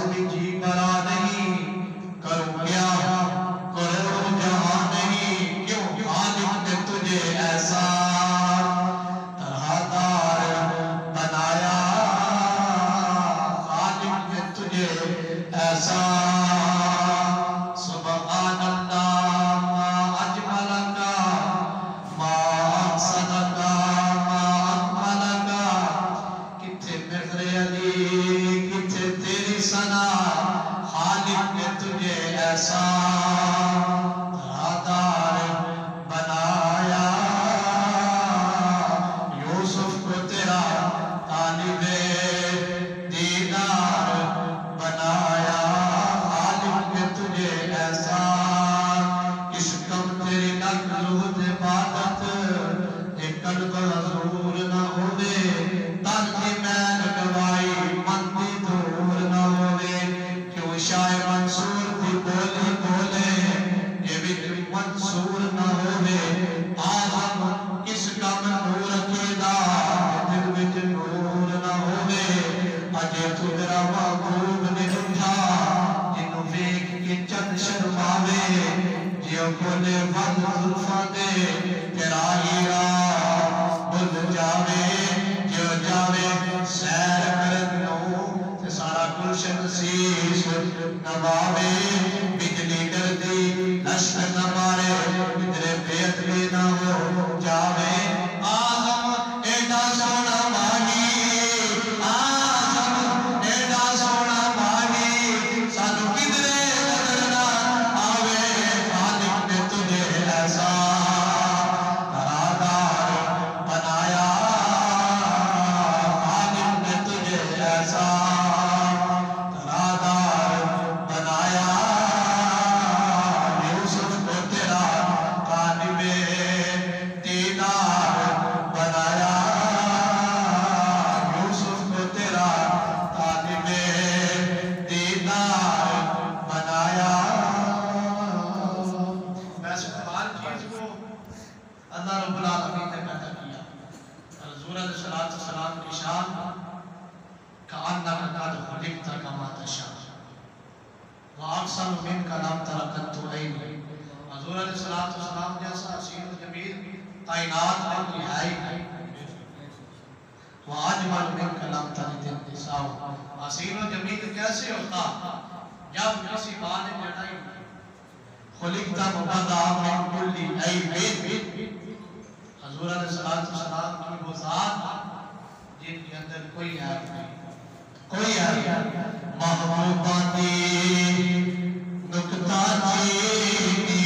سے بھی جی بھرا نہیں، کروں کیا کروڑوں جہاں نہیں، کیوں خالق نے تجھے ایسا طرح دار بنایا، خالق نے تجھے ایسا سبحان اللہ ما اجملک ما احسنک ما اکملک، کتھے مہر علی کتھے تیری ثنا، خالق نے تجھے ایسا طرح دار بنایا، یوسف کو تیرا طالب دیدار بنایا، خالق نے تجھے ایسا، اس کم تیری نقل عبادت ایک قلب حضور نہ ہوئے، تن کی میں گوائی من کی دور نہ ہوئے، کیوں شاعر منصور کی بولی بولے یہ بھی منصور نہ ہوئے، آدم اس کا نور کیدا دل وچ نور نہ ہوئے، اجے تو میرا محبوب نہیں اٹھا جنوں ویکھ کے چند شرماوے، جیوں کھولے ون زلفاں دے تیرا ہیرا بھل جاوے، جو جاوے سیر کرن نوں تے سارا گلشن سیس نواوے، بجلی گردی لشک نہ مارے کدھرے بےعدبی نہ ہو جاوے، آدم ایڈا سونا مانگی، آدم ایڈا سونا مانگی، سانو کدھرے نظر نہ آوے، خالق نے تجھے ایسا طرح دار بنایا، خالق نے تجھے ایسا طرح دار بنایا، یوسف کو تیرا طالب دیدار بنایا، یوسف کو تیرا طالب دیدار بنایا۔ ویسے ہر چیز کو اللہ رب العالمین نے پیدا کیا، حضور علیہ السلام کی شان کأنک قد خلقت کما تشاء وأحسن منک لم ترقت عینی، حضور علیہ السلام جیسا حسین و جمیل کائنات میں کوئی ہے ہی نہیں، وأجمل منک لم تلد النساء، حسین و جمیل کیسے ہوتا جب کسی ماں نے جنا ہی نہیں، خلقت مبدع من کل عیب، حضور علیہ السلام کی وہ ذات جن کے اندر کوئی عیب نہیں، کوئی عیب نہیں، محبوباتی نکتہ چینی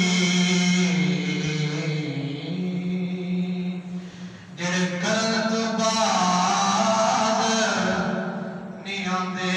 جڑے کرن تو بعد نہیں آندے